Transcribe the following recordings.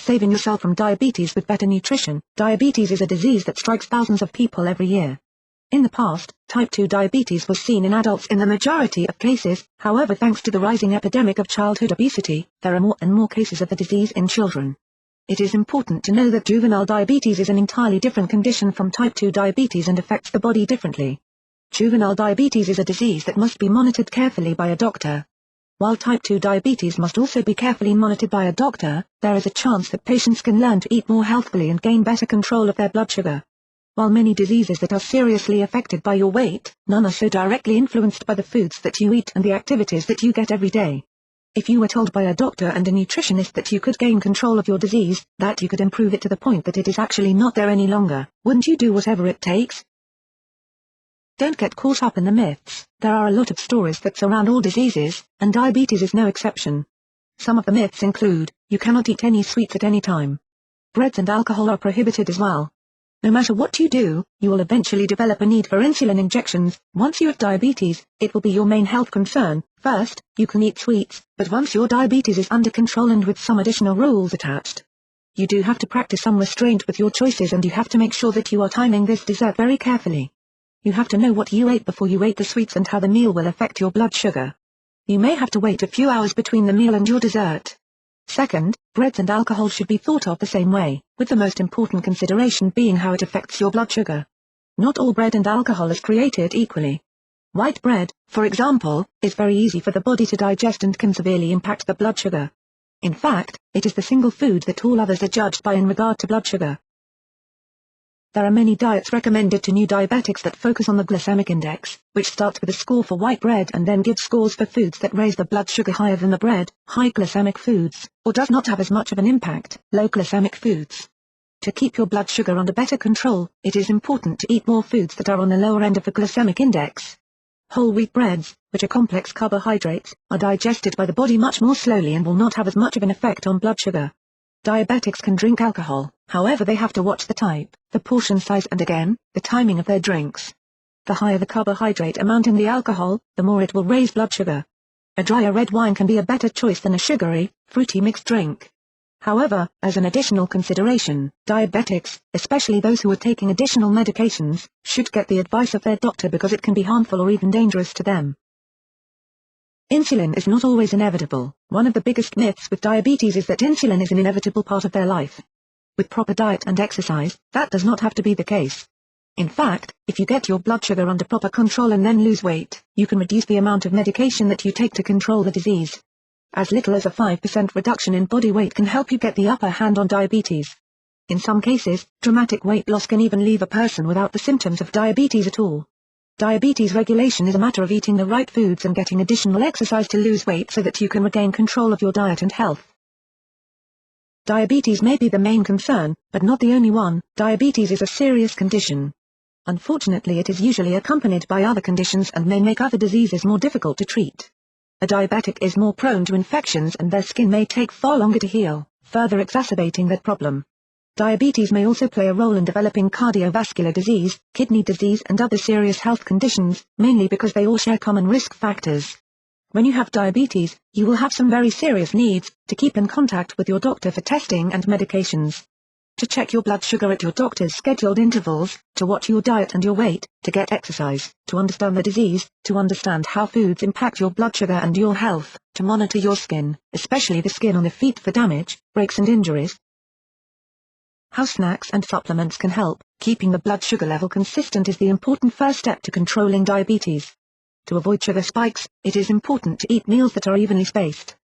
saving yourself from diabetes with better nutrition. Diabetes is a disease that strikes thousands of people every year. In the past, type 2 diabetes was seen in adults in the majority of cases. However, thanks to the rising epidemic of childhood obesity, there are more and more cases of the disease in children. It is important to know that juvenile diabetes is an entirely different condition from type 2 diabetes and affects the body differently. Juvenile diabetes is a disease that must be monitored carefully by a doctor. While type 2 diabetes must also be carefully monitored by a doctor, there is a chance that patients can learn to eat more healthfully and gain better control of their blood sugar. While many diseases that are seriously affected by your weight, none are so directly influenced by the foods that you eat and the activities that you get every day. If you were told by a doctor and a nutritionist that you could gain control of your disease, that you could improve it to the point that it is actually not there any longer, wouldn't you do whatever it takes? Don't get caught up in the myths. There are a lot of stories that surround all diseases, and diabetes is no exception. Some of the myths include, you cannot eat any sweets at any time. Breads and alcohol are prohibited as well. No matter what you do, you will eventually develop a need for insulin injections. Once you have diabetes, it will be your main health concern. First, you can eat sweets, but once your diabetes is under control and with some additional rules attached, you do have to practice some restraint with your choices, and you have to make sure that you are timing this dessert very carefully. You have to know what you ate before you ate the sweets and how the meal will affect your blood sugar. You may have to wait a few hours between the meal and your dessert. Second, breads and alcohol should be thought of the same way, with the most important consideration being how it affects your blood sugar. Not all bread and alcohol is created equally. White bread, for example, is very easy for the body to digest and can severely impact the blood sugar. In fact, it is the single food that all others are judged by in regard to blood sugar. There are many diets recommended to new diabetics that focus on the glycemic index, which starts with a score for white bread and then gives scores for foods that raise the blood sugar higher than the bread, high glycemic foods, or does not have as much of an impact, low glycemic foods. To keep your blood sugar under better control, it is important to eat more foods that are on the lower end of the glycemic index. Whole wheat breads, which are complex carbohydrates, are digested by the body much more slowly and will not have as much of an effect on blood sugar. Diabetics can drink alcohol, however they have to watch the type, the portion size and again, the timing of their drinks. The higher the carbohydrate amount in the alcohol, the more it will raise blood sugar. A drier red wine can be a better choice than a sugary, fruity mixed drink. However, as an additional consideration, diabetics, especially those who are taking additional medications, should get the advice of their doctor because it can be harmful or even dangerous to them. Insulin is not always inevitable. One of the biggest myths with diabetes is that insulin is an inevitable part of their life. With proper diet and exercise, that does not have to be the case. In fact, if you get your blood sugar under proper control and then lose weight, you can reduce the amount of medication that you take to control the disease. As little as a 5% reduction in body weight can help you get the upper hand on diabetes. In some cases, dramatic weight loss can even leave a person without the symptoms of diabetes at all. Diabetes regulation is a matter of eating the right foods and getting additional exercise to lose weight so that you can regain control of your diet and health. Diabetes may be the main concern, but not the only one. Diabetes is a serious condition. Unfortunately, it is usually accompanied by other conditions and may make other diseases more difficult to treat. A diabetic is more prone to infections and their skin may take far longer to heal, further exacerbating that problem. Diabetes may also play a role in developing cardiovascular disease, kidney disease and other serious health conditions, mainly because they all share common risk factors. When you have diabetes, you will have some very serious needs to keep in contact with your doctor for testing and medications. To check your blood sugar at your doctor's scheduled intervals, to watch your diet and your weight, to get exercise, to understand the disease, to understand how foods impact your blood sugar and your health, to monitor your skin, especially the skin on the feet for damage, breaks and injuries. How snacks and supplements can help. Keeping the blood sugar level consistent is the important first step to controlling diabetes. To avoid sugar spikes, it is important to eat meals that are evenly spaced.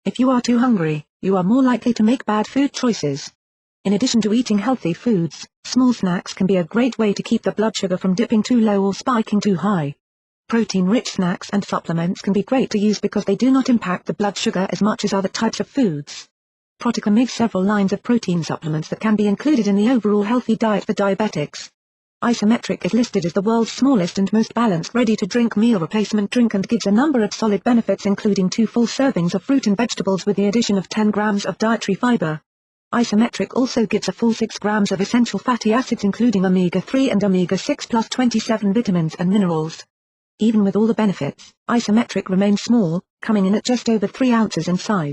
If you are too hungry, you are more likely to make bad food choices. In addition to eating healthy foods, small snacks can be a great way to keep the blood sugar from dipping too low or spiking too high. Protein-rich snacks and supplements can be great to use because they do not impact the blood sugar as much as other types of foods. Protica makes several lines of protein supplements that can be included in the overall healthy diet for diabetics. IsoMetricR is listed as the world's smallest and most balanced ready-to-drink meal replacement drink and gives a number of solid benefits including 2 full servings of fruit and vegetables with the addition of 10 grams of dietary fiber. IsoMetricR also gives a full 6 grams of essential fatty acids including omega-3 and omega-6 plus 27 vitamins and minerals. Even with all the benefits, IsoMetricR remains small, coming in at just over 3 ounces in size.